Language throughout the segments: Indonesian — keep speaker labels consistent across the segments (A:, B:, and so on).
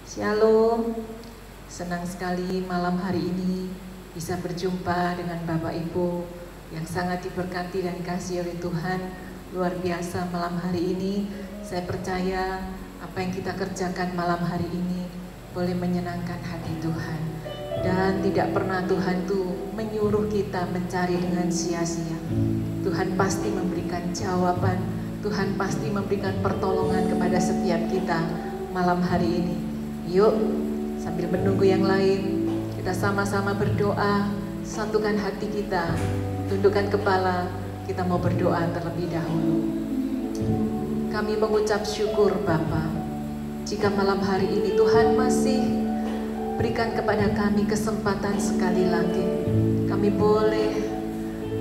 A: Shalom, senang sekali malam hari ini bisa berjumpa dengan Bapak Ibu yang sangat diberkati dan dikasihi oleh Tuhan. Luar biasa malam hari ini, saya percaya apa yang kita kerjakan malam hari ini boleh menyenangkan hati Tuhan. Dan tidak pernah Tuhan tuh menyuruh kita mencari dengan sia-sia. Tuhan pasti memberikan jawaban, Tuhan pasti memberikan pertolongan kepada setiap kita malam hari ini. Yuk, sambil menunggu yang lain, kita sama-sama berdoa, satukan hati kita, tundukkan kepala, kita mau berdoa terlebih dahulu. Kami mengucap syukur Bapa, jika malam hari ini Tuhan masih berikan kepada kami kesempatan sekali lagi. Kami boleh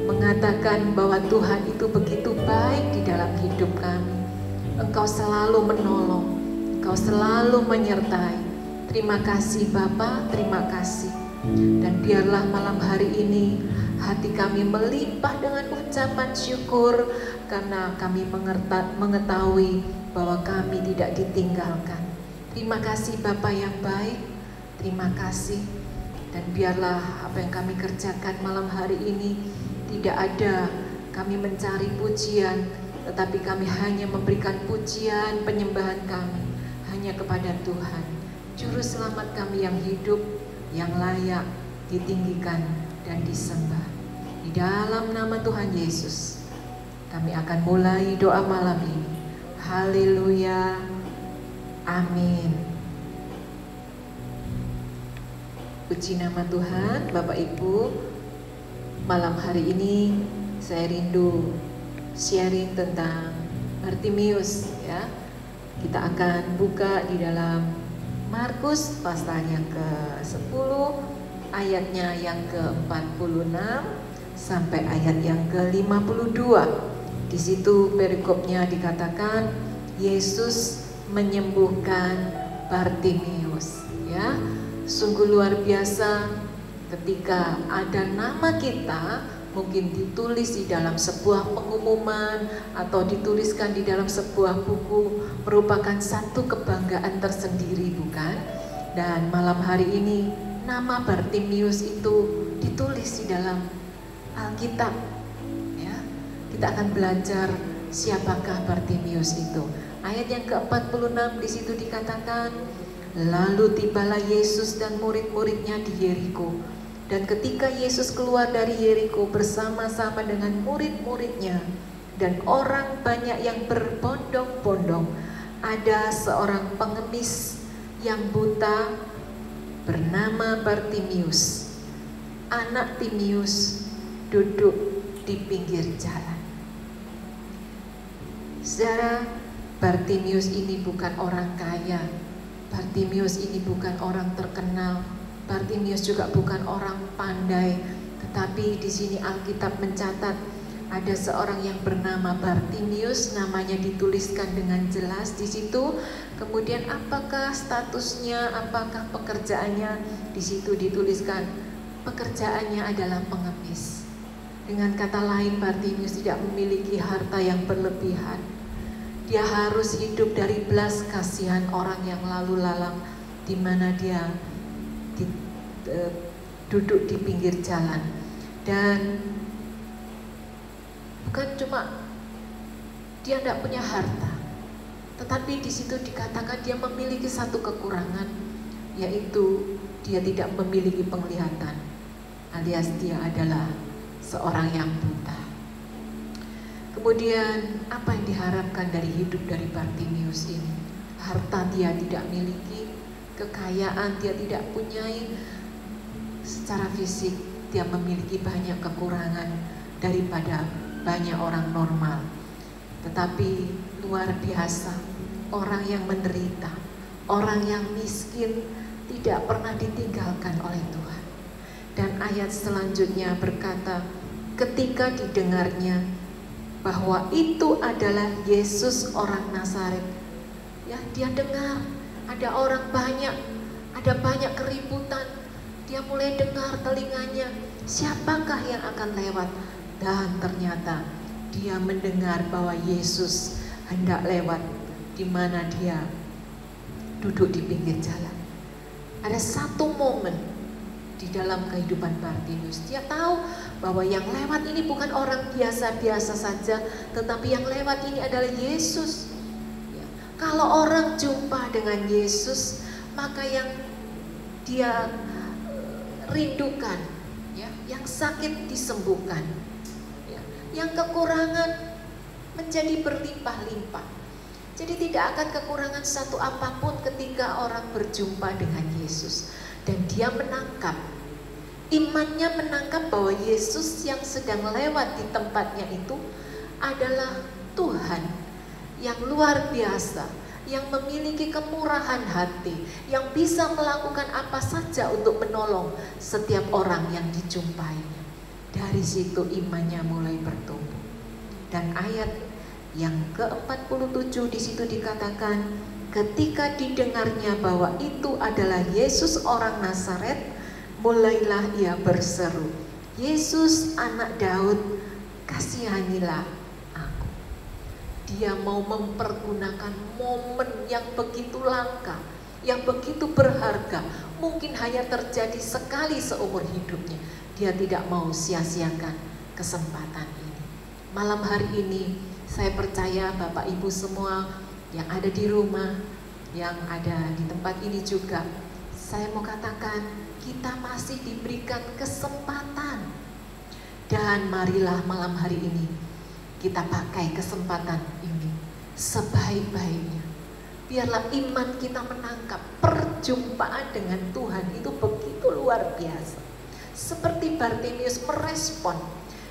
A: mengatakan bahwa Tuhan itu begitu baik di dalam hidup kami. Engkau selalu menolong, Engkau selalu menyertai. Terima kasih Bapa, terima kasih. Dan biarlah malam hari ini hati kami melimpah dengan ucapan syukur karena kami mengetahui bahwa kami tidak ditinggalkan. Terima kasih Bapa yang baik, terima kasih. Dan biarlah apa yang kami kerjakan malam hari ini tidak ada kami mencari pujian, tetapi kami hanya memberikan pujian penyembahan kami hanya kepada Tuhan, Juru Selamat kami yang hidup, yang layak ditinggikan dan disembah. Di dalam nama Tuhan Yesus, kami akan mulai doa malam ini. Haleluya, amin. Puji nama Tuhan. Bapak Ibu, malam hari ini saya rindu sharing tentang Bartimius ya. Kita akan buka di dalam Markus pasal yang ke-10 ayatnya yang ke-46 sampai ayat yang ke-52. Di situ perikopnya dikatakan Yesus menyembuhkan Bartimius ya. Sungguh luar biasa ketika ada nama kita mungkin ditulis di dalam sebuah pengumuman atau dituliskan di dalam sebuah buku, merupakan satu kebanggaan tersendiri, bukan? Dan malam hari ini nama Bartimius itu ditulis di dalam Alkitab ya. Kita akan belajar siapakah Bartimius itu. Ayat yang ke-46 di situ dikatakan, lalu tibalah Yesus dan murid-muridnya di Yeriko. Dan ketika Yesus keluar dari Yeriko bersama-sama dengan murid-muridnya dan orang banyak yang berbondong-bondong, ada seorang pengemis yang buta bernama Bartimius, anak Timius, duduk di pinggir jalan. Saudara, Bartimius ini bukan orang kaya, Bartimius ini bukan orang terkenal, Bartimius juga bukan orang pandai, tetapi di sini Alkitab mencatat ada seorang yang bernama Bartimius, namanya dituliskan dengan jelas di situ. Kemudian apakah statusnya, apakah pekerjaannya? Di situ dituliskan pekerjaannya adalah pengemis. Dengan kata lain, Bartimius tidak memiliki harta yang berlebihan. Dia harus hidup dari belas kasihan orang yang lalu lalang, di mana dia duduk di pinggir jalan. Dan bukan cuma dia tidak punya harta, tetapi di situ dikatakan dia memiliki satu kekurangan, yaitu dia tidak memiliki penglihatan, alias dia adalah seorang yang buta. Kemudian apa yang diharapkan dari hidup dari Bartimius ini? Harta dia tidak miliki, kekayaan dia tidak punyai, secara fisik dia memiliki banyak kekurangan daripada banyak orang normal. Tetapi luar biasa, orang yang menderita, orang yang miskin tidak pernah ditinggalkan oleh Tuhan. Dan ayat selanjutnya berkata, ketika didengarnya bahwa itu adalah Yesus orang Nazaret, ya, dia dengar ada orang banyak, ada banyak keributan. Dia mulai dengar telinganya, siapakah yang akan lewat? Dan ternyata dia mendengar bahwa Yesus hendak lewat, di mana dia duduk di pinggir jalan. Ada satu momen di dalam kehidupan Bartimius. Dia tahu bahwa yang lewat ini bukan orang biasa-biasa saja, tetapi yang lewat ini adalah Yesus. Ya. Kalau orang jumpa dengan Yesus, maka yang dia rindukan, ya, yang sakit disembuhkan, ya, yang kekurangan menjadi berlimpah-limpah. Jadi tidak akan kekurangan satu apapun ketika orang berjumpa dengan Yesus. Dan dia menangkap, imannya menangkap bahwa Yesus yang sedang lewat di tempatnya itu adalah Tuhan yang luar biasa, yang memiliki kemurahan hati, yang bisa melakukan apa saja untuk menolong setiap orang yang dijumpainya. Dari situ imannya mulai bertumbuh. Dan ayat yang ke-47 di situ dikatakan, ketika didengarnya bahwa itu adalah Yesus orang Nazaret, mulailah ia berseru, Yesus anak Daud, kasihanilah aku. Dia mau mempergunakan momen yang begitu langka, yang begitu berharga, mungkin hanya terjadi sekali seumur hidupnya. Dia tidak mau sia-siakan kesempatan ini. Malam hari ini saya percaya Bapak Ibu semua yang ada di rumah, yang ada di tempat ini juga, saya mau katakan kita masih diberikan kesempatan. Dan marilah malam hari ini kita pakai kesempatan ini sebaik-baiknya. Biarlah iman kita menangkap perjumpaan dengan Tuhan itu begitu luar biasa. Seperti Bartimius merespon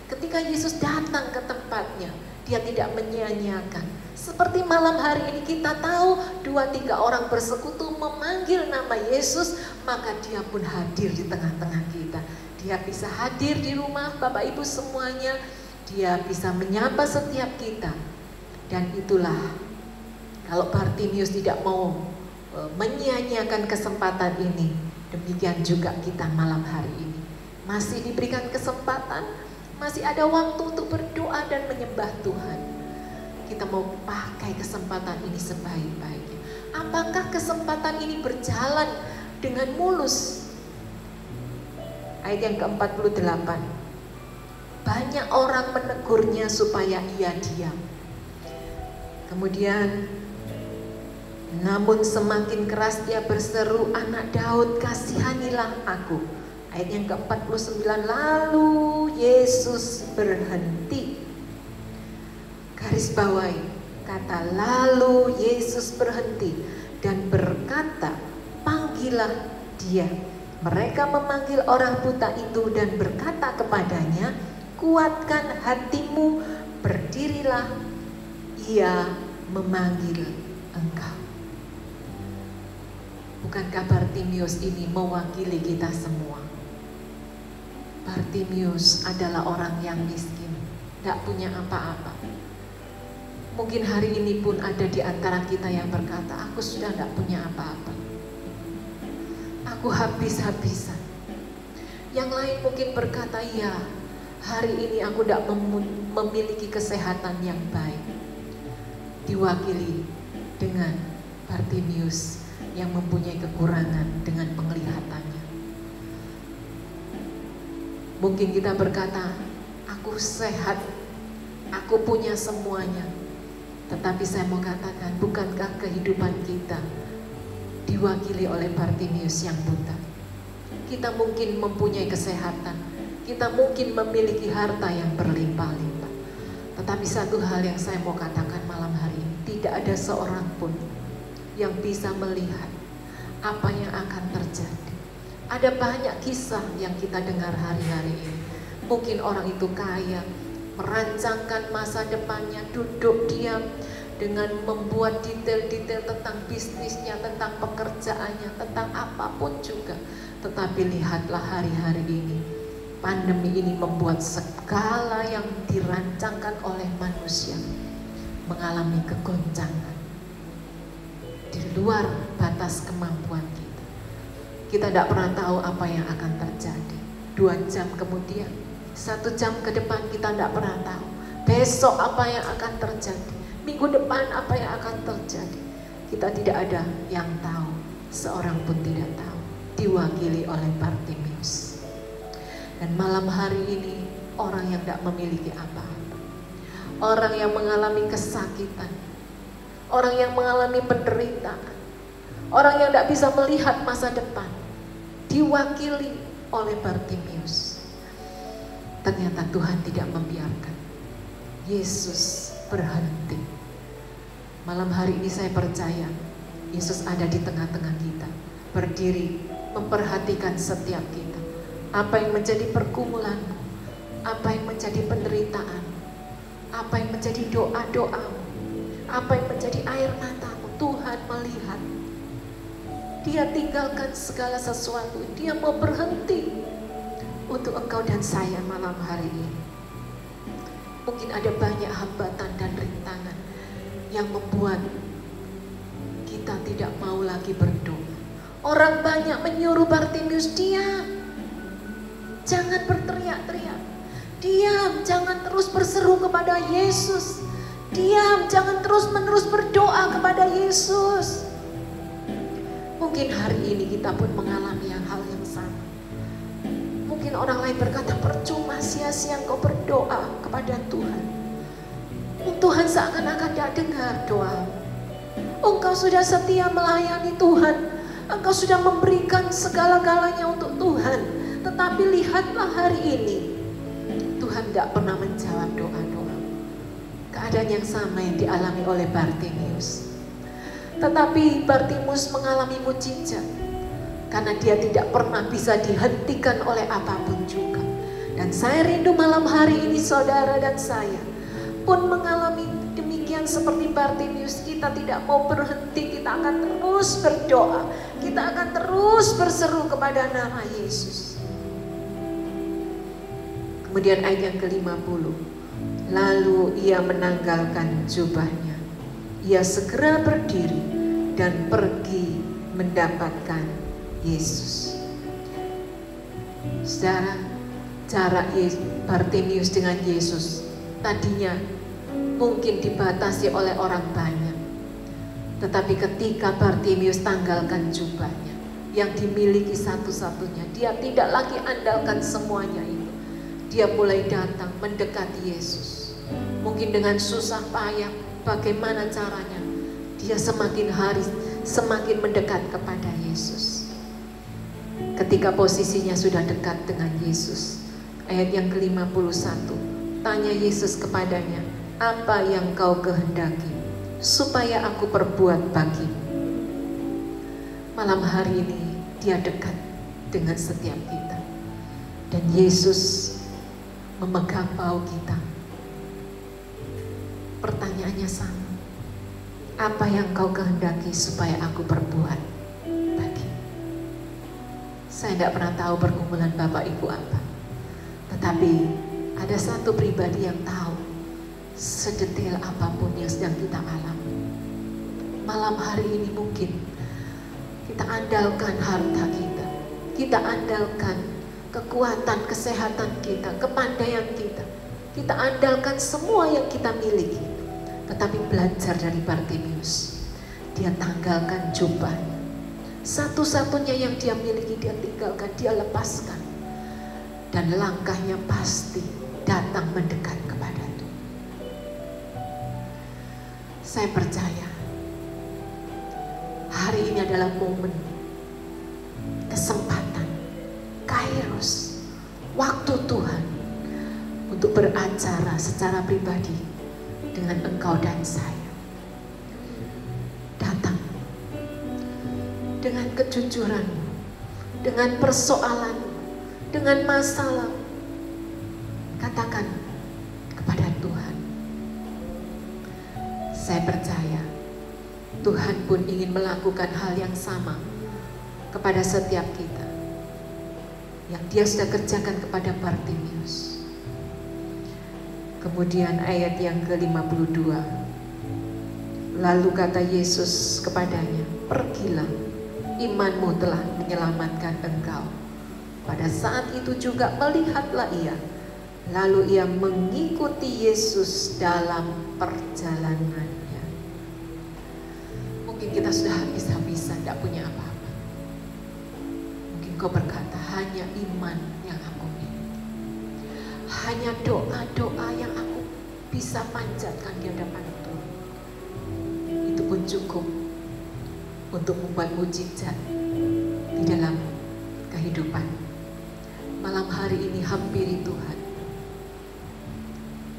A: ketika Yesus datang ke tempatnya, dia tidak menyia-nyiakan. Seperti malam hari ini kita tahu 2-3 orang bersekutu memanggil nama Yesus, maka dia pun hadir di tengah-tengah kita. Dia bisa hadir di rumah Bapak Ibu semuanya, dia bisa menyapa setiap kita. Dan itulah, kalau Bartimius tidak mau menyia-nyiakan kesempatan ini, demikian juga kita malam hari ini. Masih diberikan kesempatan, masih ada waktu untuk berdoa dan menyembah Tuhan. Kita mau pakai kesempatan ini sebaik-baiknya. Apakah kesempatan ini berjalan dengan mulus? Ayat yang ke-48. Banyak orang menegurnya supaya ia diam. Kemudian, namun semakin keras dia berseru, anak Daud, kasihanilah aku. Ayat yang ke-49, lalu Yesus berhenti. Garis bawahi kata lalu Yesus berhenti dan berkata, panggillah dia. Mereka memanggil orang buta itu dan berkata kepadanya, kuatkan hatimu, berdirilah, ia memanggil engkau. Bukankah Bartimius ini mewakili kita semua? Bartimius adalah orang yang miskin, tidak punya apa-apa. Mungkin hari ini pun ada di antara kita yang berkata, aku sudah tidak punya apa-apa. Aku habis-habisan. Yang lain mungkin berkata, ya hari ini aku tidak memiliki kesehatan yang baik. Diwakili dengan Bartimius yang mempunyai kekurangan dengan penglihatannya. Mungkin kita berkata, aku sehat, aku punya semuanya. Tetapi saya mau katakan, bukankah kehidupan kita diwakili oleh Bartimius yang buta? Kita mungkin mempunyai kesehatan, kita mungkin memiliki harta yang berlimpah-limpah. Tetapi satu hal yang saya mau katakan malam hari ini, tidak ada seorang pun yang bisa melihat apa yang akan terjadi. Ada banyak kisah yang kita dengar hari-hari ini. Mungkin orang itu kaya, merancangkan masa depannya, duduk diam dengan membuat detail-detail tentang bisnisnya, tentang pekerjaannya, tentang apapun juga. Tetapi lihatlah hari-hari ini, pandemi ini membuat segala yang dirancangkan oleh manusia mengalami kegoncangan di luar batas kemampuan kita. Kita tidak pernah tahu apa yang akan terjadi. 2 jam kemudian, 1 jam ke depan kita tidak pernah tahu. Besok apa yang akan terjadi, minggu depan apa yang akan terjadi. Kita tidak ada yang tahu, seorang pun tidak tahu. diwakili oleh Bartimeus. Dan malam hari ini orang yang tidak memiliki apa-apa, orang yang mengalami kesakitan, orang yang mengalami penderitaan, orang yang tidak bisa melihat masa depan, diwakili oleh Bartimeus. Ternyata Tuhan tidak membiarkan Yesus berhenti. Malam hari ini saya percaya Yesus ada di tengah-tengah kita, berdiri memperhatikan setiap kita. Apa yang menjadi pergumulanmu, apa yang menjadi penderitaan, apa yang menjadi doa-doamu, apa yang menjadi air matamu, Tuhan melihat. Dia tinggalkan segala sesuatu, dia mau berhenti untuk engkau dan saya malam hari ini. Mungkin ada banyak hambatan dan rintangan yang membuat kita tidak mau lagi berdoa. Orang banyak menyuruh Bartimeus, diam, jangan berteriak-teriak, diam, jangan terus berseru kepada Yesus, diam, jangan terus-menerus berdoa kepada Yesus. Mungkin hari ini kita pun mengalami hal yang sama. Mungkin orang lain berkata, percuma, sia-sia engkau berdoa kepada Tuhan. Tuhan seakan-akan tidak dengar doamu. Engkau sudah setia melayani Tuhan, engkau sudah memberikan segala-galanya untuk Tuhan. Tetapi lihatlah hari ini, Tuhan tidak pernah menjawab doa-doa. Keadaan yang sama yang dialami oleh Bartimeus. Tetapi Bartimeus mengalami mukjizat karena dia tidak pernah bisa dihentikan oleh apapun juga. Dan saya rindu malam hari ini saudara dan saya pun mengalami demikian seperti Bartimeus. Kita tidak mau berhenti, kita akan terus berdoa, kita akan terus berseru kepada nama Yesus. Kemudian ayat yang ke-50, lalu ia menanggalkan jubahnya, ia segera berdiri dan pergi mendapatkan Yesus. Saudara, jarak Bartimeus dengan Yesus tadinya mungkin dibatasi oleh orang banyak. Tetapi ketika Bartimeus tanggalkan jubahnya yang dimiliki satu-satunya, dia tidak lagi andalkan semuanya itu. Dia mulai datang mendekati Yesus. Mungkin dengan susah payah, bagaimana caranya, dia semakin hari semakin mendekat kepada Yesus. Ketika posisinya sudah dekat dengan Yesus, ayat yang ke-51, tanya Yesus kepadanya, apa yang kau kehendaki supaya aku perbuat bagimu? Malam hari ini dia dekat dengan setiap kita, dan Yesus memegang bahu kita. Pertanyaannya sama, apa yang kau kehendaki supaya aku perbuat bagimu? Saya tidak pernah tahu pergumulan Bapak Ibu apa, tetapi ada satu pribadi yang tahu sedetail apapun yang sedang kita alami. Malam hari ini mungkin kita andalkan harta kita, kita andalkan kekuatan, kesehatan kita, kepandaian kita, kita andalkan semua yang kita miliki. Tetapi belajar dari Bartimeus, dia tanggalkan jubahnya, satu-satunya yang dia miliki dia tinggalkan, dia lepaskan, dan langkahnya pasti datang mendekat kepada Tuhan. Saya percaya hari ini adalah momen, kesempatan, kairos, waktu Tuhan untuk beracara secara pribadi dengan engkau dan saya. Datang dengan kejujuranmu, dengan persoalanmu, dengan masalah, katakan kepada Tuhan. Saya percaya Tuhan pun ingin melakukan hal yang sama kepada setiap kita yang dia sudah kerjakan kepada Bartimeus. Kemudian ayat yang ke-52, lalu kata Yesus kepadanya, pergilah, imanmu telah menyelamatkan engkau. Pada saat itu juga melihatlah ia, lalu ia mengikuti Yesus dalam perjalanannya. Mungkin kita sudah habis-habisan, tidak punya apa-apa.
B: Engkau berkata, hanya iman yang aku miliki, hanya doa-doa yang aku bisa panjatkan di hadapan Tuhan, itu pun cukup untuk membuat mujizat di dalam kehidupan. Malam hari ini hampiri Tuhan,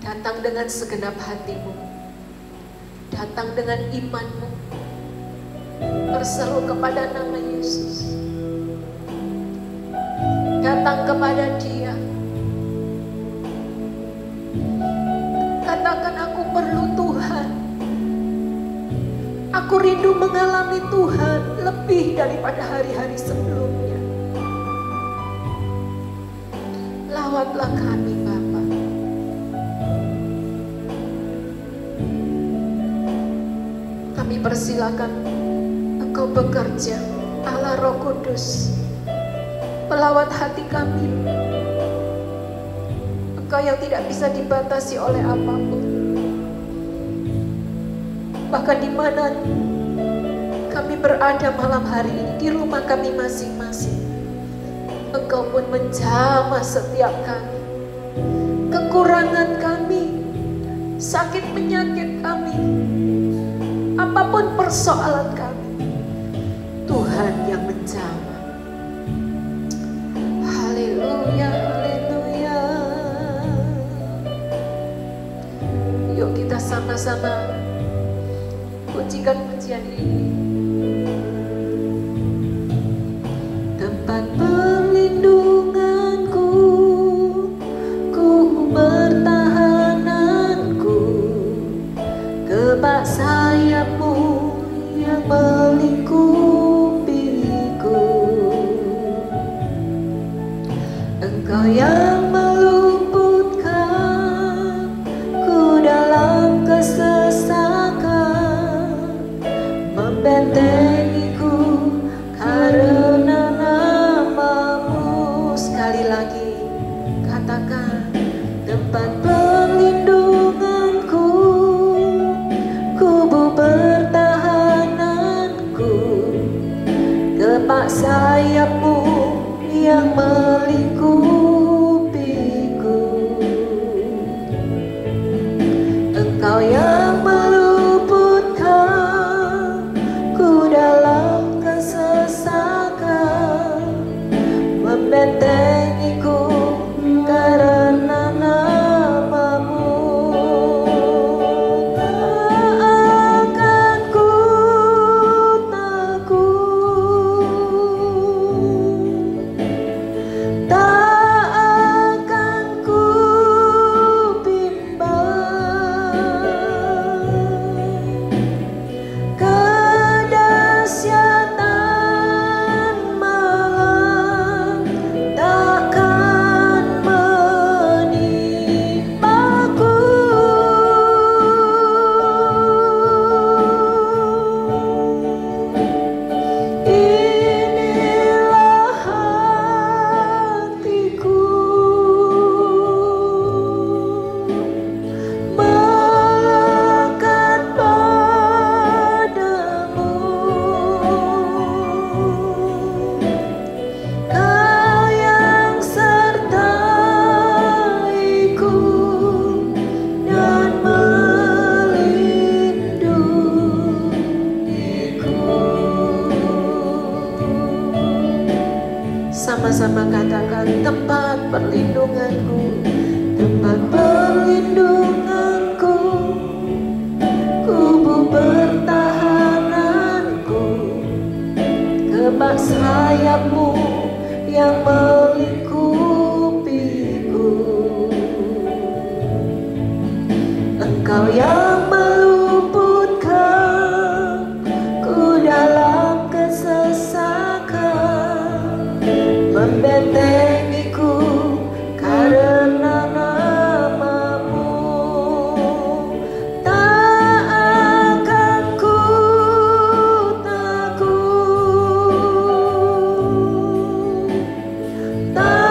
B: datang dengan segenap hatimu, datang dengan imanmu, berseru kepada nama Yesus, datang kepada Dia, katakan, aku perlu Tuhan, aku rindu mengalami Tuhan lebih daripada hari-hari sebelumnya. Lawatlah kami Bapa. Kami persilakan Engkau bekerja, Allah Roh Kudus, pelawat hati kami. Engkau yang tidak bisa dibatasi oleh apapun. Bahkan di mana kami berada malam hari ini, di rumah kami masing-masing, Engkau pun menjamah setiap kami, kekurangan kami, sakit penyakit kami, apapun persoalan kami, Tuhan yang menjamah. Haleluya, haleluya. Yuk kita sama-sama pujikan pujian ini. Tempat perlindunganku, ku bertahananku, kebak sayapmu yang melingkupiku. Engkau yang meluputkan ku dalam kesesakan, membentengiku karena namamu. Sekali lagi katakan, tempat perlindunganku, kubu pertahananku, kepak sayapmu yang melingkupiku. Engkau yang meluputkan ku dalam kesesakan, membentengiku karena namamu. Tak akan ku takut, tak akan ku bimbang, kedahsyatan malam takkan menimpaku. Inilah hatiku melekat padamu. Kau yang sertaiku dan melindungiku. Sama-sama katakan, tempat perlindunganku, tempat perlindunganku, kubu pertahananku, kebak sayapmu yang melingkupiku. Engkau yang meluputkan ku dalam kesesakan, membentengiku karena namamu. Tak akan ku takut, tak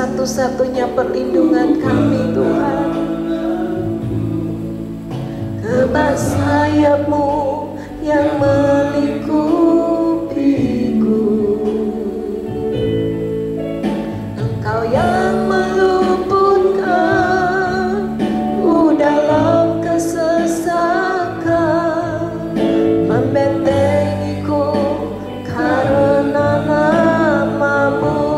B: satu-satunya perlindungan kami Tuhan. Kebas sayap-Mu yang melingkupiku, Engkau yang meluputkan dalam kesesakan, membentengiku karena nama-Mu.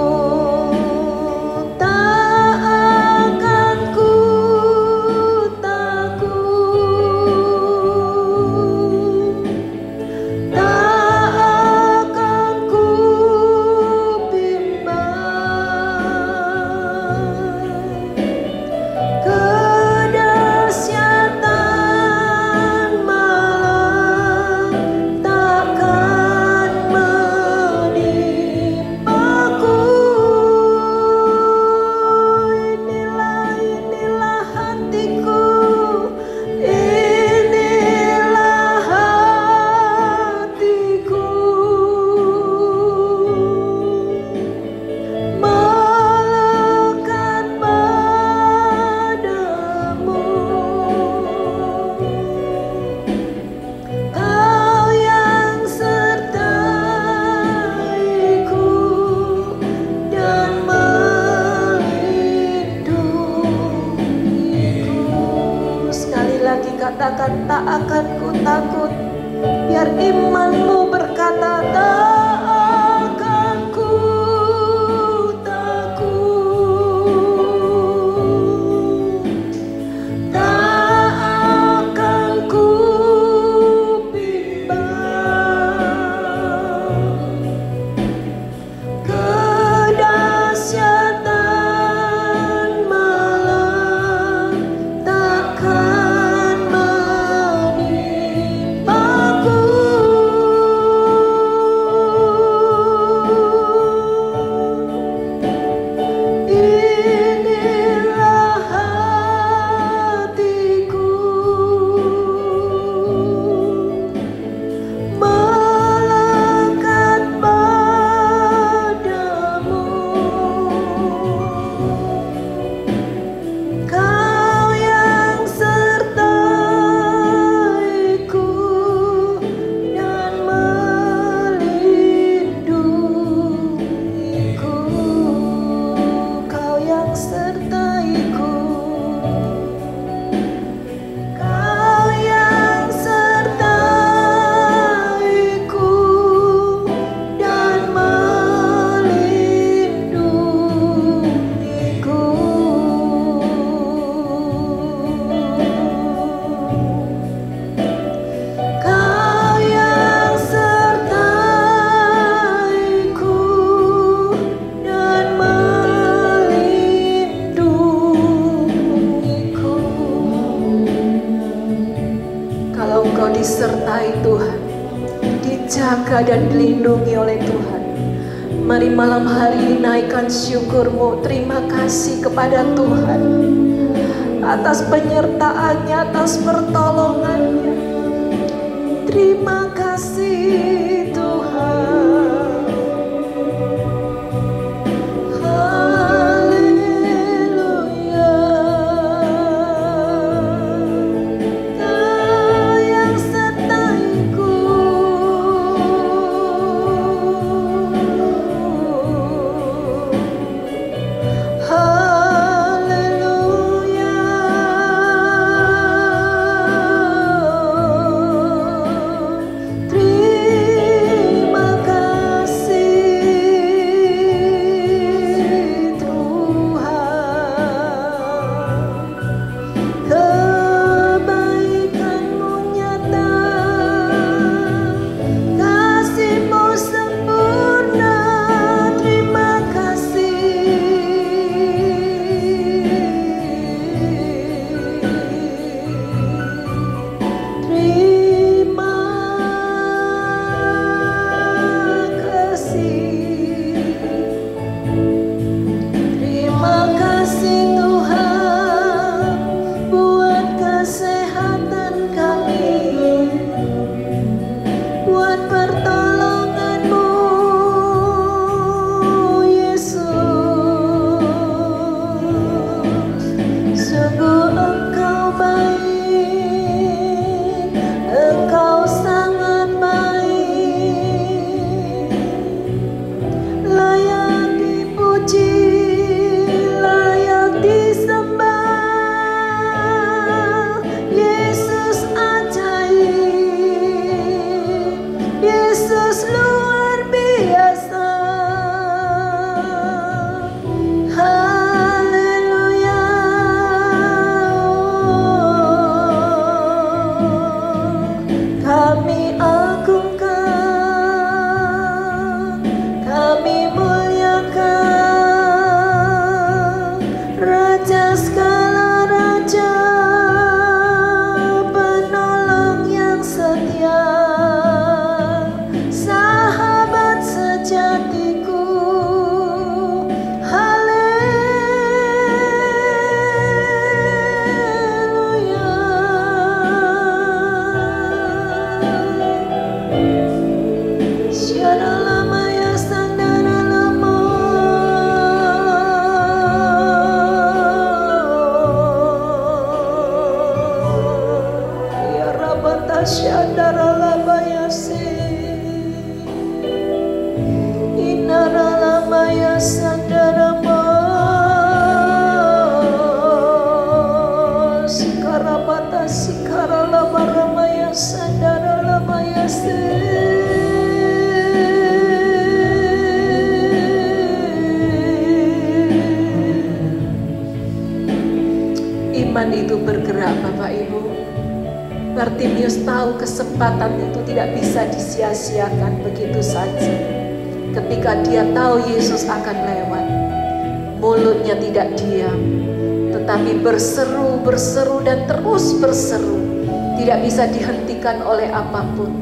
B: Tak akan ku takut, tak akan ku bimbang. Kedahsyatan malam takkan menimpaku. Inilah hatiku, inilah hatiku, melekat padamu. Kau yang sertaiku dan melindungiku. Sekali lagi katakan, tak akan ku takut. Biar imanmu berkata, tak akan ku takut, tak akan ku bimbang. Kedahsyatan malam takkan menimpaku. Inilah hatiku, melekat padamu. Kau yang sertaiku dan melindungiku. Kau yang sertaiku, Kau yang sertaiku dan melindungiku. Kau yang sertaiku dan melindungiku. Kalau engkau disertai Tuhan, dijaga dan dilindungi oleh Tuhan, mari malam hari ini naikkan syukurmu. Terima kasih kepada Tuhan atas penyertaannya, atas pertolongannya. Terima kasih Tuhan. Haleluya. Kau yang sertaiku, haleluya. Terima Bartimius tahu kesempatan itu tidak bisa disia-siakan begitu saja. Ketika dia tahu Yesus akan lewat, mulutnya tidak diam, tetapi berseru dan terus berseru. Tidak bisa dihentikan oleh apapun.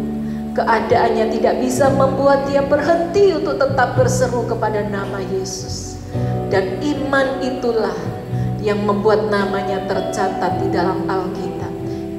B: Keadaannya tidak bisa membuat dia berhenti untuk tetap berseru kepada nama Yesus. Dan iman itulah yang membuat namanya tercatat di dalam Alkitab.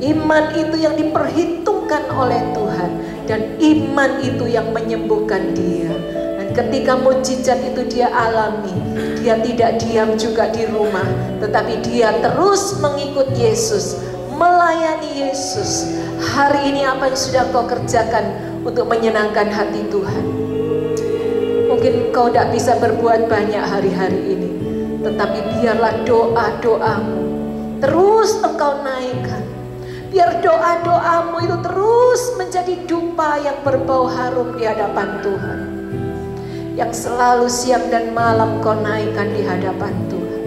B: Iman itu yang diperhitungkan oleh Tuhan, dan iman itu yang menyembuhkan dia. Dan ketika mujizat itu dia alami, dia tidak diam juga di rumah, tetapi dia terus mengikut Yesus, melayani Yesus. Hari ini apa yang sudah kau kerjakan untuk menyenangkan hati Tuhan? Mungkin kau tidak bisa berbuat banyak hari-hari ini, tetapi biarlah doa-doamu terus engkau naikkan. Biar doa-doamu itu terus menjadi dupa yang berbau harum di hadapan Tuhan, yang selalu siang dan malam kau naikkan di hadapan Tuhan.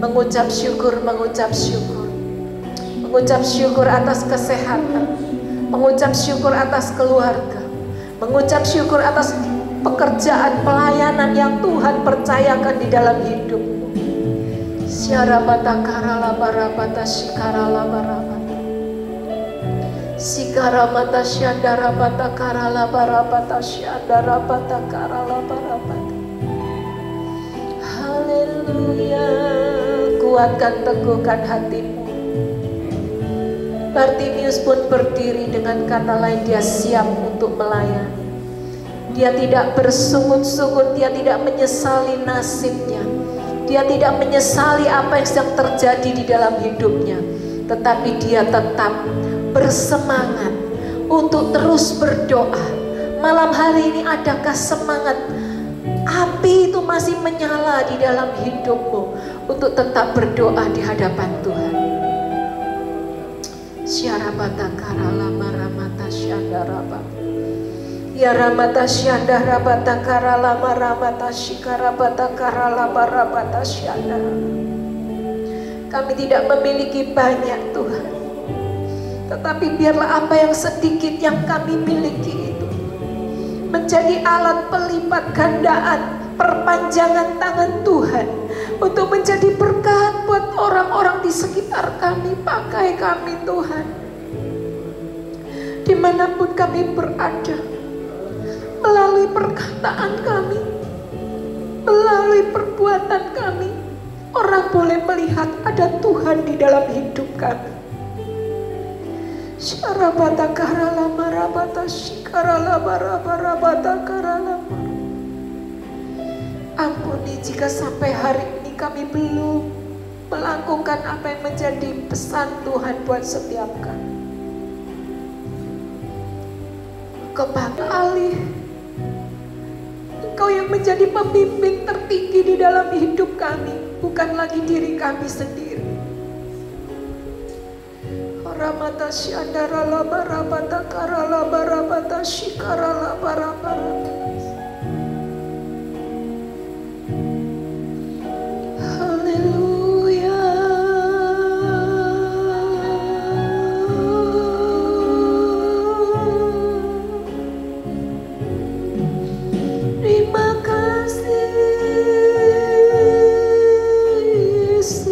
B: Mengucap syukur, mengucap syukur. Mengucap syukur atas kesehatan, mengucap syukur atas keluarga, mengucap syukur atas pekerjaan pelayanan yang Tuhan percayakan di dalam hidupmu. Syarabata karala barabata shikarala barabata Sikaramata syandarabata karala barabata syandarabata karala barabata. Haleluya. Kuatkan, teguhkan hatimu. Bartimius pun berdiri, dengan kata lain dia siap untuk melayani. Dia tidak bersungut-sungut, dia tidak menyesali nasibnya, dia tidak menyesali apa yang sedang terjadi di dalam hidupnya, tetapi dia tetap bersemangat untuk terus berdoa. Malam hari ini adakah semangat, api itu masih menyala di dalam hidupmu untuk tetap berdoa di hadapan Tuhan? Syarabata karala maramata syandarabata ya ramata syandarabata karala maramata shikarabata karala barabata syandar. Kami tidak memiliki banyak Tuhan, tetapi biarlah apa yang sedikit yang kami miliki itu menjadi alat pelipat gandaan, perpanjangan tangan Tuhan untuk menjadi berkat buat orang-orang di sekitar kami. Pakai kami Tuhan, dimanapun kami berada, melalui perkataan kami, melalui perbuatan kami, orang boleh melihat ada Tuhan di dalam hidup kami. Syarabata karala marabata shikarala barabarabata karala. Ampuni jika sampai hari ini kami belum melakukan apa yang menjadi pesan Tuhan buat setiap kami. Kepada alih Engkau yang menjadi pembimbing tertinggi di dalam hidup kami, bukan lagi diri kami sendiri. Ramata syandara la barabata karala barabata shikarala barabata. Haleluya. Terima kasih Yesus.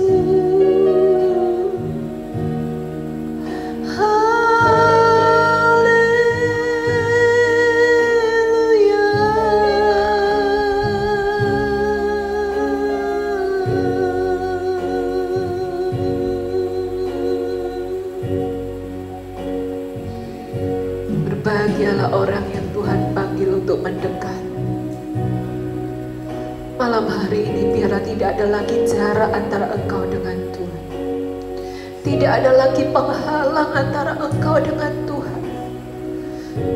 B: Berbahagialah orang yang Tuhan panggil untuk mendekat. Malam hari ini biarlah tidak ada lagi jarak antara engkau dengan Tuhan. Tidak ada lagi penghalang antara engkau dengan Tuhan.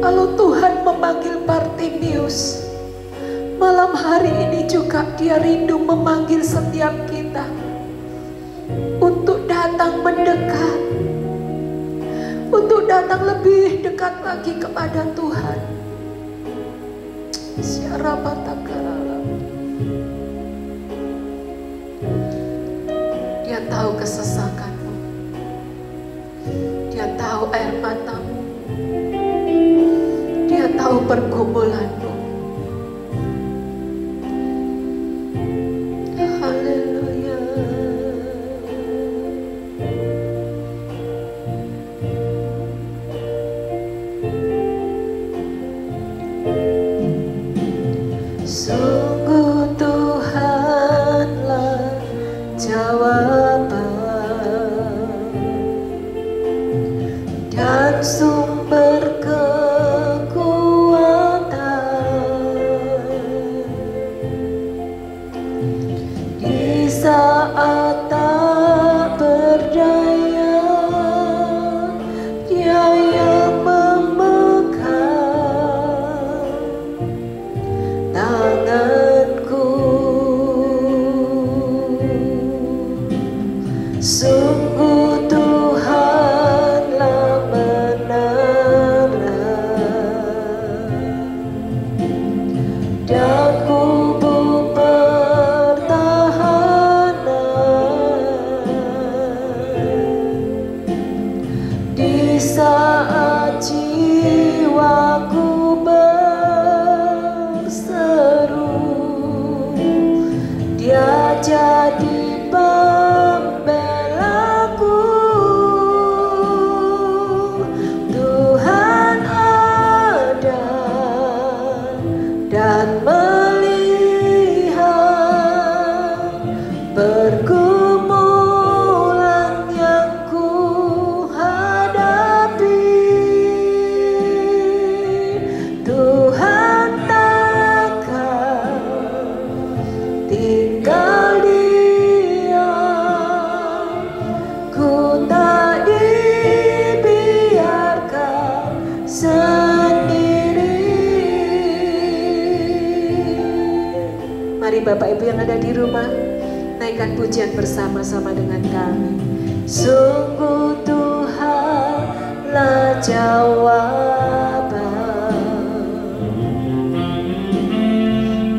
B: Kalau Tuhan memanggil Bartimius, malam hari ini juga Dia rindu memanggil setiap kita untuk datang mendekat, untuk datang lebih dekat lagi kepada Tuhan. Syarabata karala. tahu kesesakanmu, Dia tahu air matamu, Dia tahu pergumulanmu. Haleluya. Sungguh Tuhanlah jawaban dan sumber kekuatan di saat tak berdaya. Dia yang memegang tanganku. Sungguh Tuhanlah menara dan kubu pertahanan di saat jiwaku berseru. Dia jadi pembelaku. Tuhan ada dan melihat pergumulan yang ku hadapi. Tuhan takkan tinggal diam, ku tak dibiarkan sendiri. Mari Bapak Ibu yang ada di rumah, naikkan pujian bersama-sama dengan kami. Sungguh Tuhanlah jawaban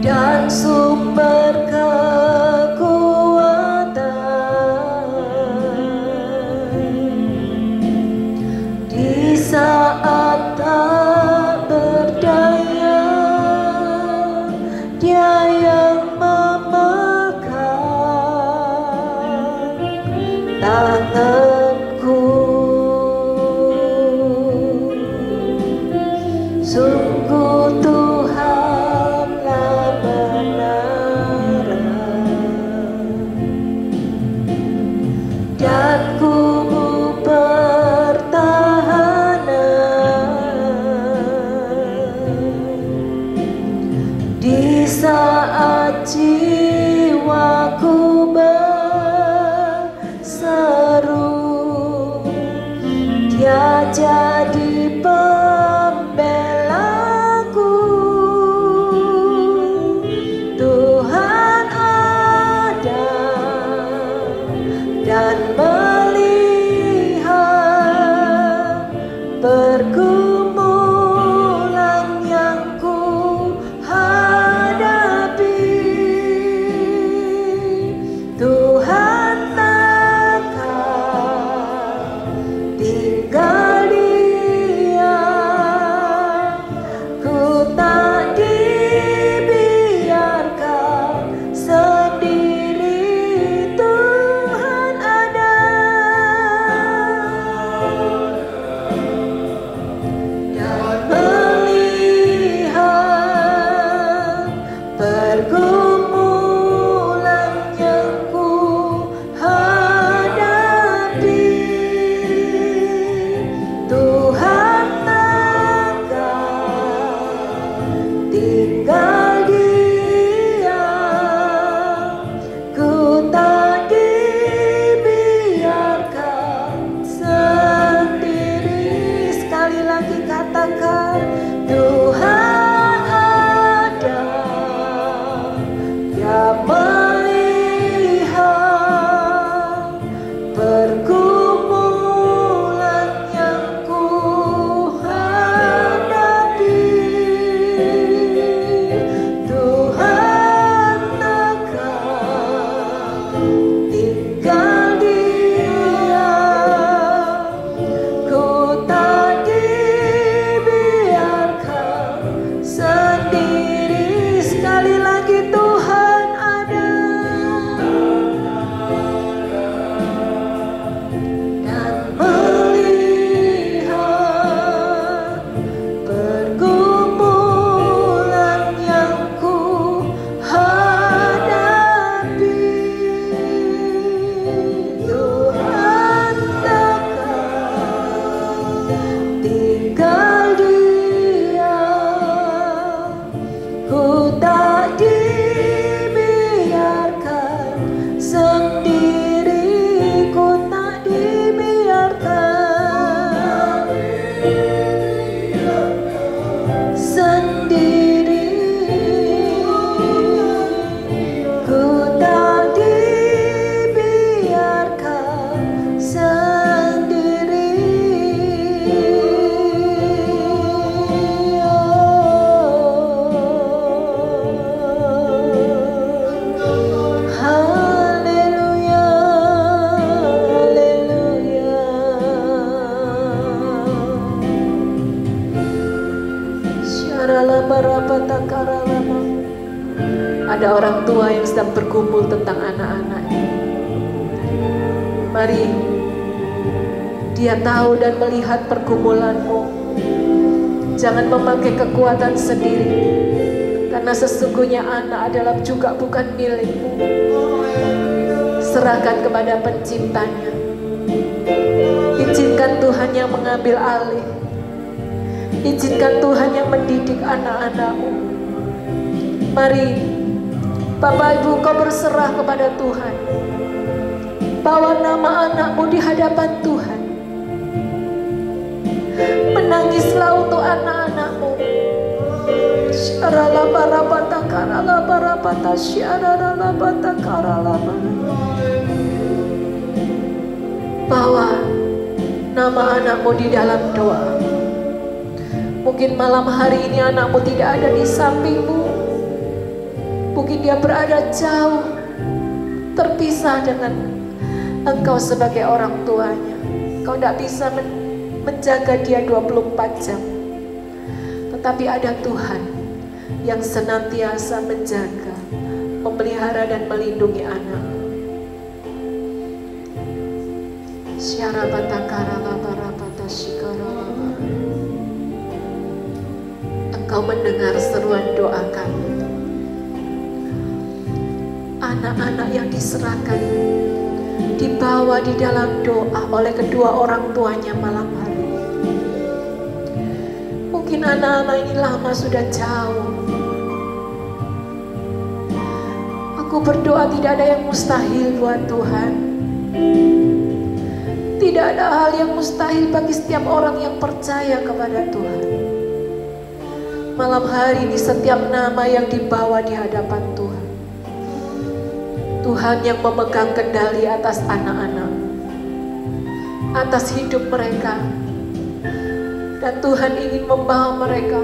B: dan sumber kekuatan di saat tak berdaya. Dia yang memegang tanganku. Sungguh Tuhanlah menara dan kubu pertahanan di saat jiwaku berseru. Dia jadi pembelaku. Tuhan ada dan melihat pergumulan yang ku hadapi. Tuhan takkan tinggal diam, Ada orang tua yang sedang bergumul tentang anak-anaknya. Mari, Dia tahu dan melihat pergumulanmu. Jangan memakai kekuatan sendiri, karena sesungguhnya anak adalah juga bukan milikmu. Serahkan kepada Penciptanya. Izinkan Tuhan yang mengambil alih. Izinkan Tuhan yang mendidik anak-anakmu. Mari, Bapak Ibu, kau berserah kepada Tuhan. Bawa nama anakmu di hadapan Tuhan. Menangislah untuk anak-anakmu. Bawa nama anakmu di dalam doa. Mungkin malam hari ini anakmu tidak ada di sampingmu. Mungkin dia berada jauh, terpisah dengan engkau sebagai orang tuanya. Kau tidak bisa menjaga dia 24 jam. Tetapi ada Tuhan yang senantiasa menjaga, memelihara dan melindungi anak. Engkau mendengar seruan doa kami. Anak-anak yang diserahkan, dibawa di dalam doa oleh kedua orang tuanya malam hari. Mungkin anak-anak ini lama sudah jauh. Aku berdoa tidak ada yang mustahil buat Tuhan. Tidak ada hal yang mustahil bagi setiap orang yang percaya kepada Tuhan. Malam hari ini setiap nama yang dibawa di hadapan Tuhan, Tuhan yang memegang kendali atas anak-anak, atas hidup mereka. Dan Tuhan ingin membawa mereka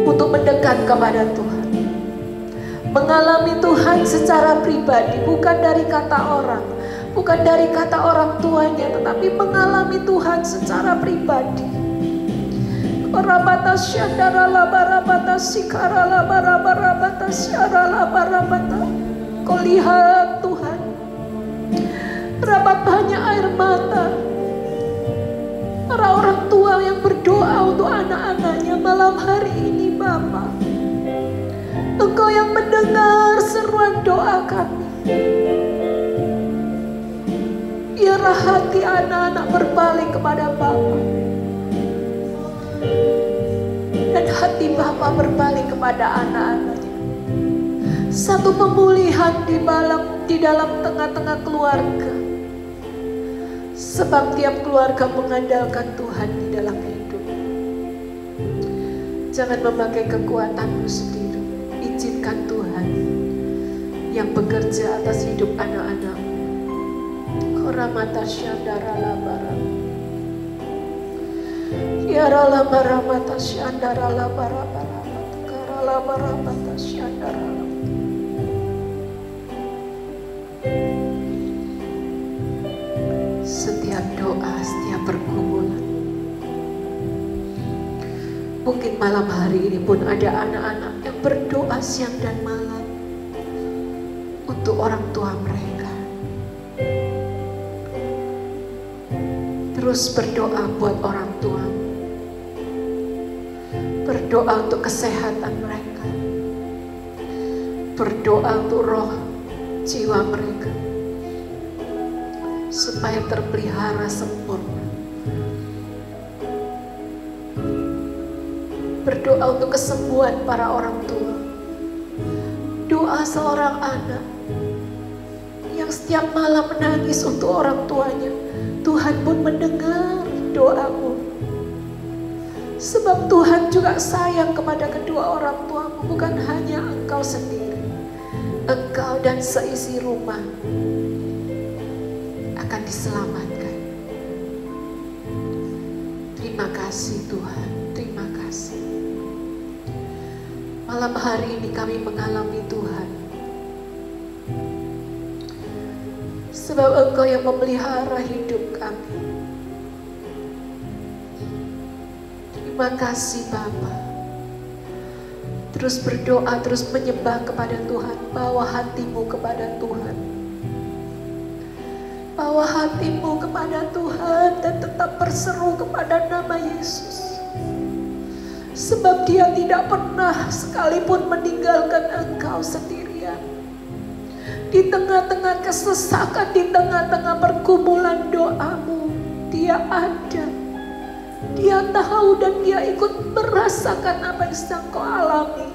B: untuk mendekat kepada Tuhan, mengalami Tuhan secara pribadi, bukan dari kata orang, bukan dari kata orang tuanya, tetapi mengalami Tuhan secara pribadi. Kau lihat Tuhan, berapa banyak air mata para orang tua yang berdoa untuk anak-anaknya malam hari ini. Bapa, Engkau yang mendengar seruan doa kami. Biarlah hati anak-anak berbalik kepada Bapa, dan hati Bapa berbalik kepada anak-anaknya. Satu pemulihan di dalam tengah-tengah keluarga. Sebab tiap keluarga mengandalkan Tuhan di dalam hidup. Jangan memakai kekuatanmu sendiri. Izinkan Tuhan yang bekerja atas hidup anak-anakmu. Koramata syandara labara. Ya ramata syandara labara. Karalabara mata syandara. Setiap doa, setiap pergumulan. Mungkin malam hari ini pun ada anak-anak yang berdoa siang dan malam untuk orang tua mereka. Terus berdoa buat orang tua. Berdoa untuk kesehatan mereka. Berdoa untuk roh jiwa mereka, supaya terpelihara sempurna. Berdoa untuk kesembuhan para orang tua. Doa seorang anak yang setiap malam menangis untuk orang tuanya. Tuhan pun mendengar doamu. Sebab Tuhan juga sayang kepada kedua orang tuamu, bukan hanya engkau sendiri. Engkau dan seisi rumah akan diselamatkan. Terima kasih Tuhan, terima kasih. Malam hari ini kami mengalami Tuhan, sebab Engkau yang memelihara hidup kami. Terima kasih Bapa. Terus berdoa, terus menyembah kepada Tuhan. Bawa hatimu kepada Tuhan. Bawa hatimu kepada Tuhan dan tetap berseru kepada nama Yesus. Sebab Dia tidak pernah sekalipun meninggalkan engkau sendirian. Di tengah-tengah kesesakan, di tengah-tengah pergumulan doamu, Dia ada. Dia tahu dan Dia ikut merasakan apa yang sedang kau alami.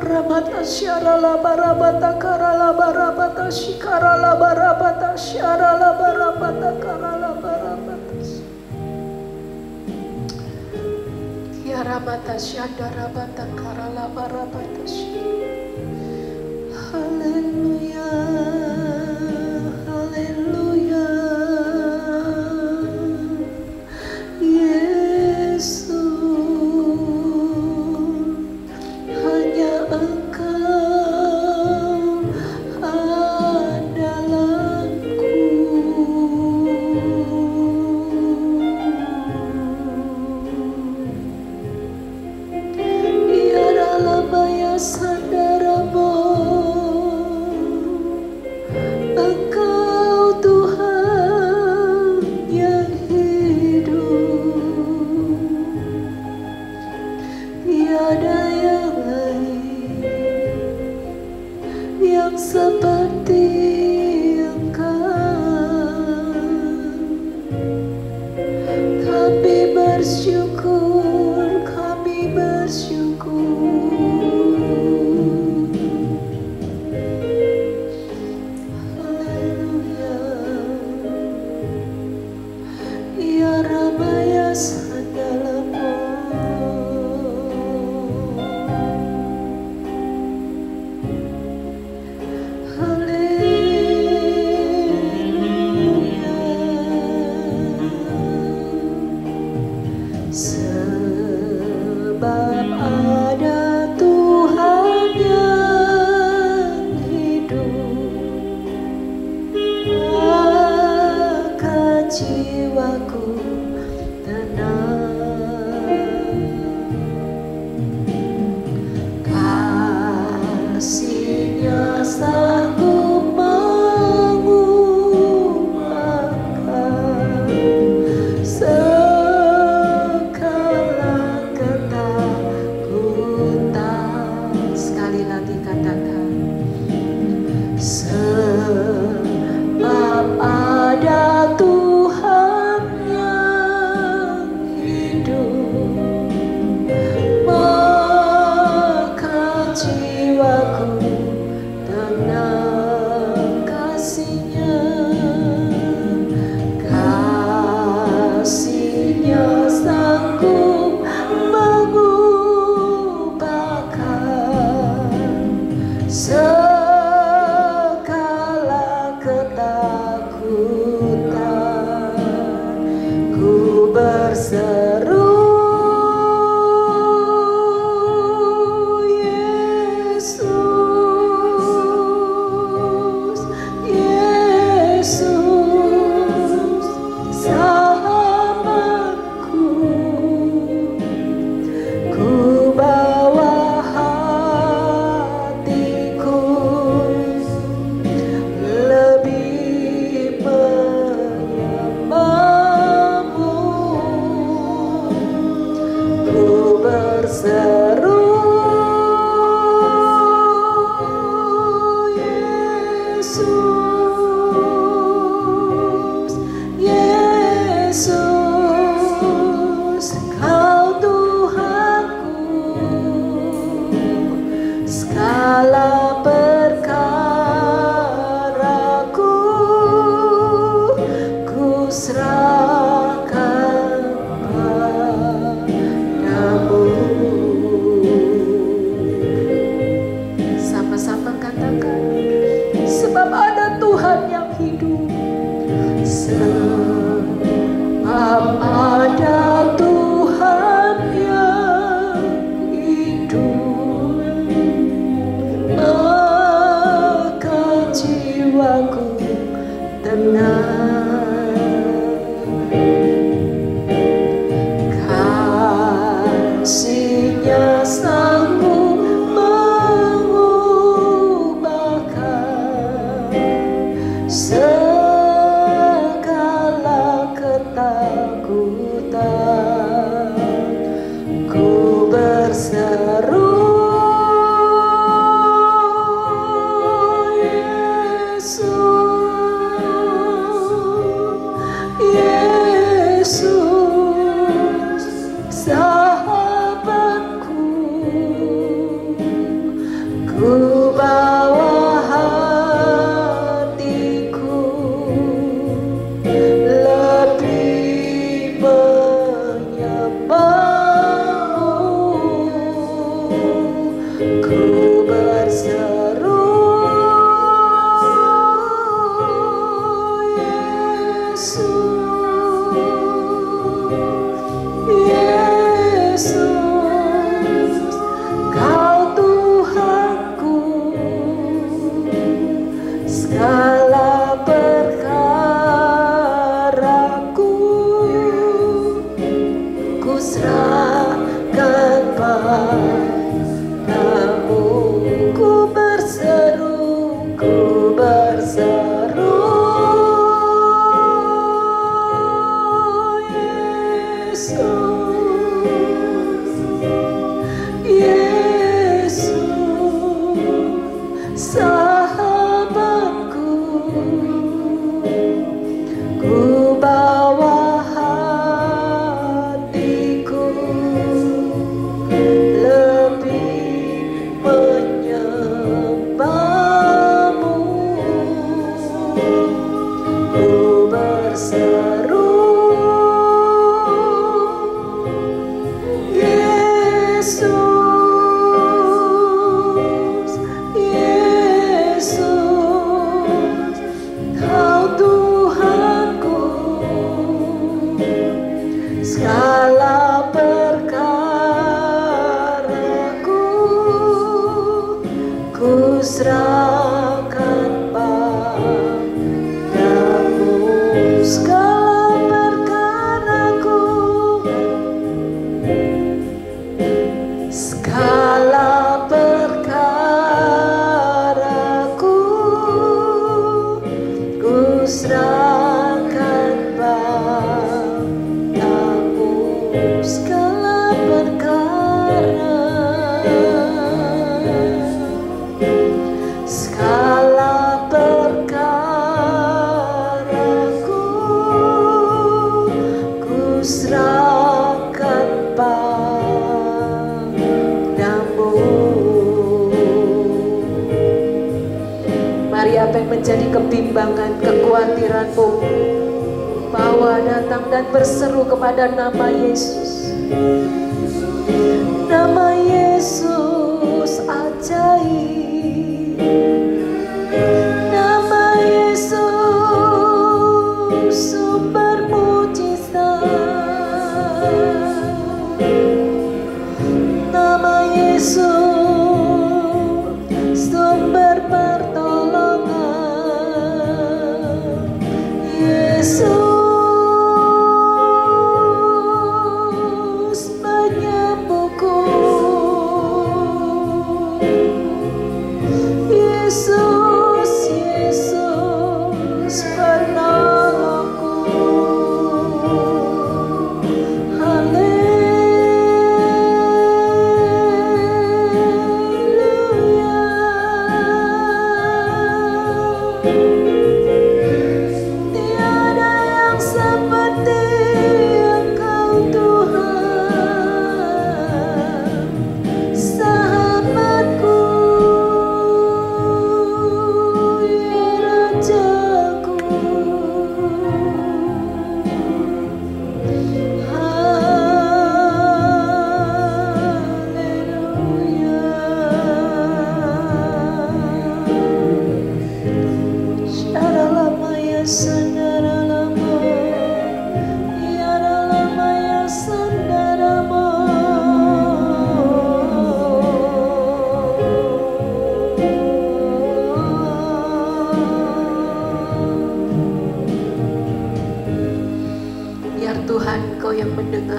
B: Ramata syarala barabata karala barabata shikarala barabata syarala barabata karala barabata. Kiaramata syadara bata karala barabata shi. Haleluya. Haleluya. Menjadi kebimbangan, kekhawatiranmu, bawa datang dan berseru kepada nama Yesus. Nama Yesus ajaib, nama Yesus sumber mujizat, nama Yesus sumber pertolongan. Yesus penyembuhku, Yesus, Yesus penolongku.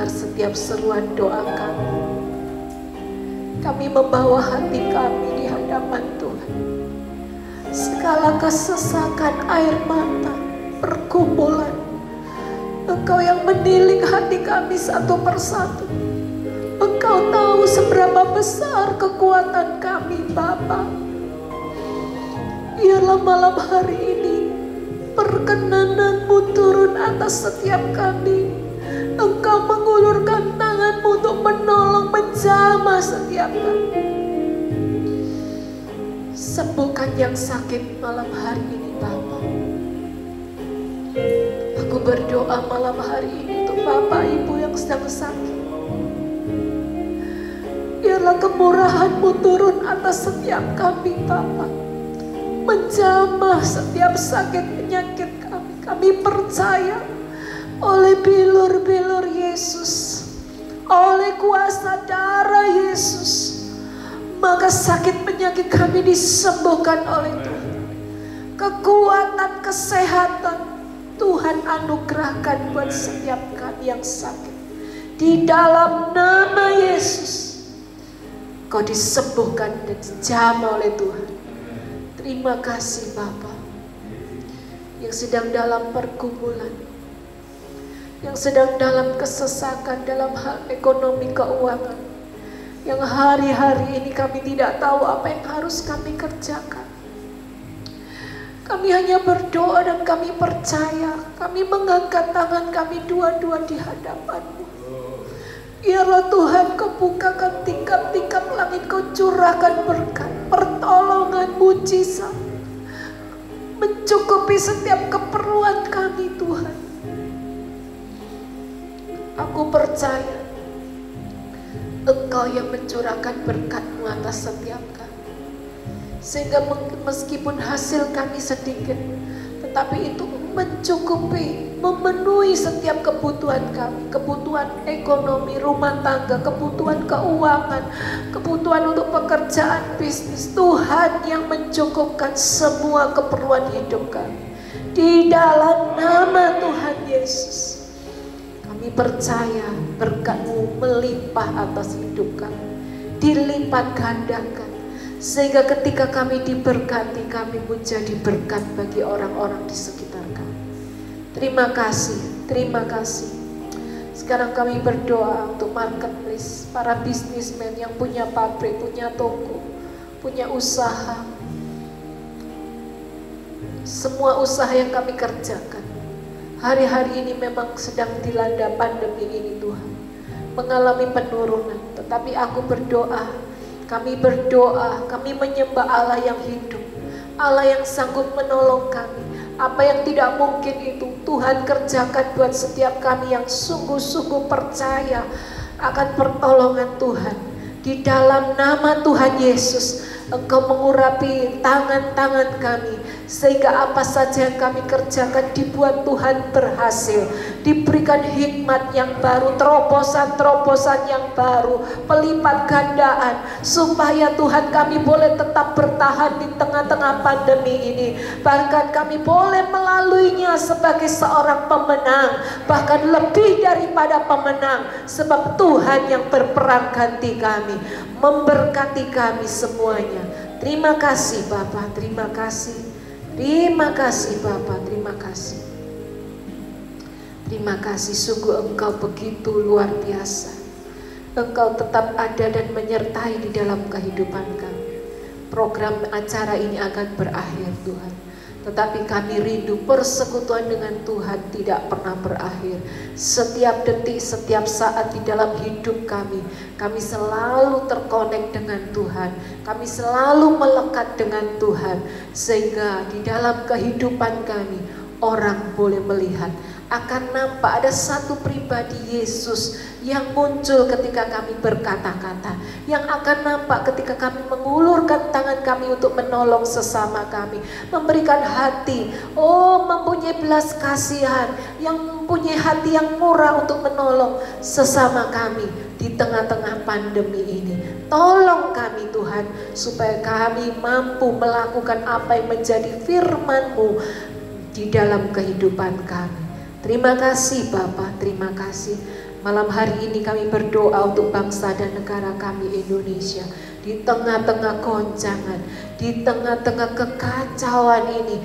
B: Setiap seruan doa kami, kami membawa hati kami di hadapan Tuhan. Segala kesesakan air mata, pergumulan, Engkau yang menilik hati kami satu persatu. Engkau tahu seberapa besar kekuatan kami, Bapa. Biarlah malam hari ini perkenanan-Mu turun atas setiap kami. Engkau mengulurkan tangan-Mu untuk menolong, menjamah setiap kami. Sembuhkan yang sakit malam hari ini, Bapa. Aku berdoa malam hari ini untuk Bapak Ibu yang sedang sakit. Biarlah kemurahan-Mu turun atas setiap kami, Bapa. Menjamah setiap sakit penyakit kami. Kami kami percaya oleh bilur-bilur Yesus, oleh kuasa darah Yesus, maka sakit penyakit kami disembuhkan oleh Tuhan. Kekuatan, kesehatan Tuhan anugerahkan buat setiap kami yang sakit. Di dalam nama Yesus, Kau disembuhkan dan dijamah oleh Tuhan. Terima kasih Bapa. Yang sedang dalam pergumulan, yang sedang dalam kesesakan dalam hal ekonomi keuangan, yang hari-hari ini kami tidak tahu apa yang harus kami kerjakan. Kami hanya berdoa dan kami percaya, kami mengangkat tangan kami dua-dua di hadapan-Mu. Biarlah Tuhan Kau bukakan tingkap-tingkap langit, Kau curahkan berkat, pertolongan, mujizat, mencukupi setiap keperluan kami Tuhan. Aku percaya Engkau yang mencurahkan berkat-Mu atas setiap kami. Sehingga meskipun hasil kami sedikit, tetapi itu mencukupi, memenuhi setiap kebutuhan kami. Kebutuhan ekonomi, rumah tangga, kebutuhan keuangan, kebutuhan untuk pekerjaan, bisnis. Tuhan yang mencukupkan semua keperluan hidup kami. Di dalam nama Tuhan Yesus, kami percaya berkat-Mu melimpah atas hidup kami, dilipat gandakan. Sehingga ketika kami diberkati, kami pun jadi berkat bagi orang-orang di sekitar kami. Terima kasih, terima kasih. Sekarang kami berdoa untuk marketplace, para bisnismen yang punya pabrik, punya toko, punya usaha. Semua usaha yang kami kerjakan hari-hari ini memang sedang dilanda pandemi ini Tuhan, mengalami penurunan. Tetapi aku berdoa, kami berdoa, kami menyembah Allah yang hidup, Allah yang sanggup menolong kami. Apa yang tidak mungkin itu Tuhan kerjakan buat setiap kami yang sungguh-sungguh percaya akan pertolongan Tuhan. Di dalam nama Tuhan Yesus, Engkau mengurapi tangan-tangan kami, sehingga apa saja yang kami kerjakan dibuat Tuhan berhasil. Diberikan hikmat yang baru, terobosan-terobosan yang baru, pelipat gandaan, supaya Tuhan kami boleh tetap bertahan di tengah-tengah pandemi ini. Bahkan kami boleh melaluinya sebagai seorang pemenang, bahkan lebih daripada pemenang, sebab Tuhan yang berperang ganti kami, memberkati kami semuanya. Terima kasih Bapa, terima kasih. Terima kasih Bapa, terima kasih. Terima kasih, sungguh Engkau begitu luar biasa. Engkau tetap ada dan menyertai di dalam kehidupan kami. Program acara ini akan berakhir Tuhan, tetapi kami rindu persekutuan dengan Tuhan tidak pernah berakhir. Setiap detik, setiap saat di dalam hidup kami selalu terkonek dengan Tuhan. Kami selalu melekat dengan Tuhan, sehingga di dalam kehidupan kami orang boleh melihat, akan nampak ada satu pribadi Yesus yang muncul ketika kami berkata-kata, yang akan nampak ketika kami mengulurkan tangan kami untuk menolong sesama kami, memberikan hati, mempunyai belas kasihan, yang mempunyai hati yang murah untuk menolong sesama kami di tengah-tengah pandemi ini. Tolong kami Tuhan, supaya kami mampu melakukan apa yang menjadi firman-Mu di dalam kehidupan kami. Terima kasih Bapa, terima kasih. Malam hari ini kami berdoa untuk bangsa dan negara kami Indonesia. Di tengah-tengah goncangan, di tengah-tengah kekacauan ini,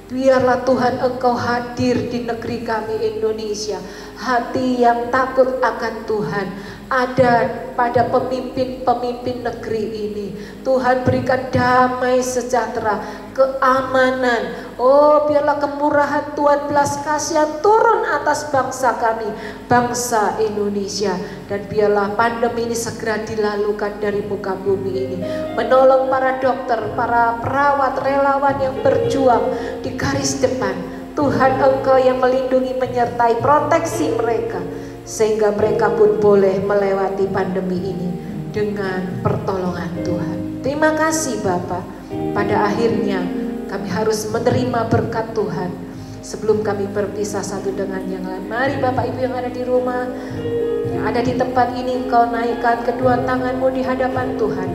B: biarlah Tuhan Engkau hadir di negeri kami Indonesia. Hati yang takut akan Tuhan ada pada pemimpin-pemimpin negeri ini. Tuhan berikan damai sejahtera, keamanan. Biarlah kemurahan Tuhan, belas kasihan turun atas bangsa kami, bangsa Indonesia. Dan biarlah pandemi ini segera dilalukan dari muka bumi ini. Menolong para dokter, para perawat, relawan yang berjuang di garis depan. Tuhan Engkau yang melindungi, menyertai, proteksi mereka, sehingga mereka pun boleh melewati pandemi ini dengan pertolongan Tuhan. Terima kasih Bapa. Pada akhirnya kami harus menerima berkat Tuhan sebelum kami berpisah satu dengan yang lain. Mari Bapak Ibu yang ada di rumah, yang ada di tempat ini, Engkau naikkan kedua tanganmu di hadapan Tuhan.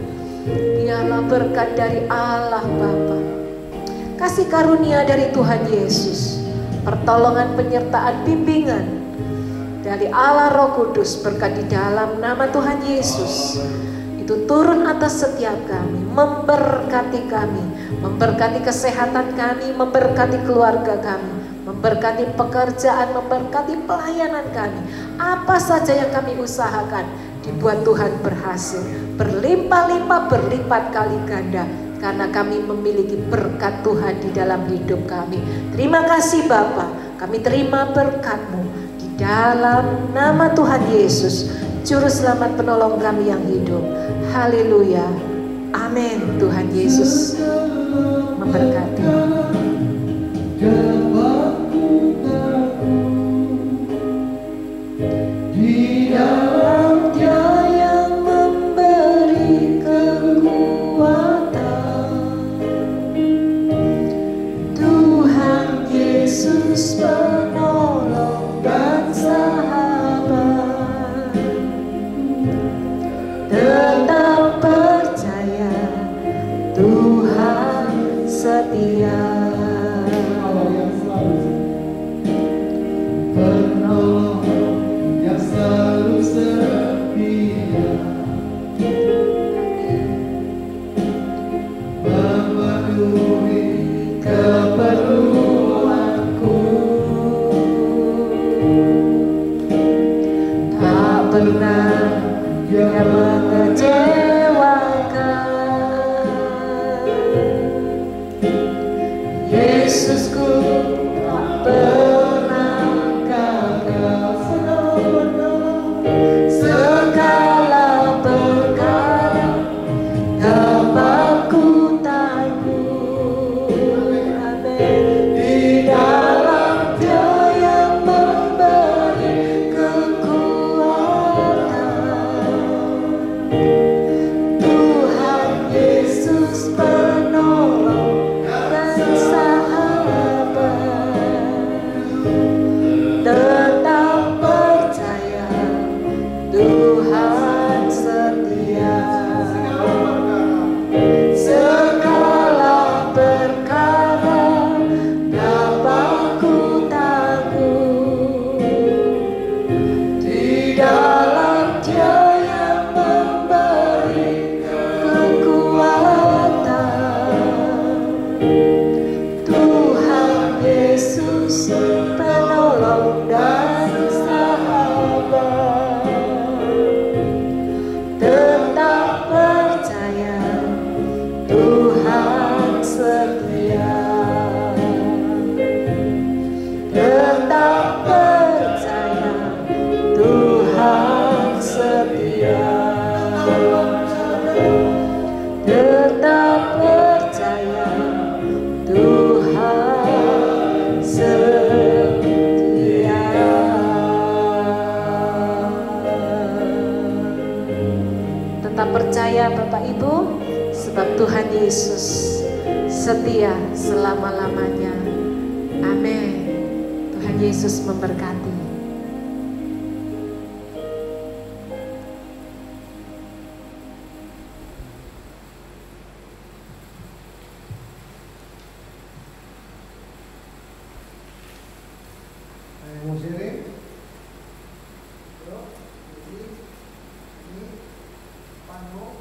B: Biarlah berkat dari Allah Bapa, kasih karunia dari Tuhan Yesus, pertolongan, penyertaan, bimbingan dari Allah Roh Kudus, berkat di dalam nama Tuhan Yesus itu turun atas setiap kami, memberkati kami, memberkati kesehatan kami, memberkati keluarga kami, memberkati pekerjaan, memberkati pelayanan kami. Apa saja yang kami usahakan dibuat Tuhan berhasil, berlimpah-limpah, berlipat kali ganda, karena kami memiliki berkat Tuhan di dalam hidup kami. Terima kasih Bapa, kami terima berkat-Mu di dalam nama Tuhan Yesus, Juru Selamat penolong kami yang hidup. Haleluya. Amin. Tuhan Yesus memberkati. Di dalam Dia yang memberi kekuatan, Tuhan Yesus penolong dan sahabat. Tetap percaya, Tuhan setia. Penolong yang selalu setia, memenuhi keperluanku. Tak pernah Dia mengecewakan. Yesusku tak pernah gagal. Segala perkara dapat ku tanggung. Amin. Di dalam Dia yang memberi kekuatan, Tuhan Yesus penolong dan sahabat. Tetap percaya, Tuhan setia. Segala perkara dapat ku tanggung. Di dalam Dia yang memberi kekuatan, Tuhan Yesus penolong dan sahabat. Tetap percaya, Tuhan setia. Tetap percaya, Tuhan setia. Tetap percaya, Tuhan setia. Tetap percaya Bapak Ibu, sebab Tuhan Yesus setia selama-lamanya. Amin. Tuhan Yesus memberkati.
C: Mau sharing? Ini panu.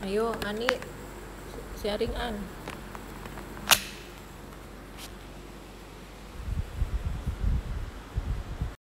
B: Ayo Ani, sharing An.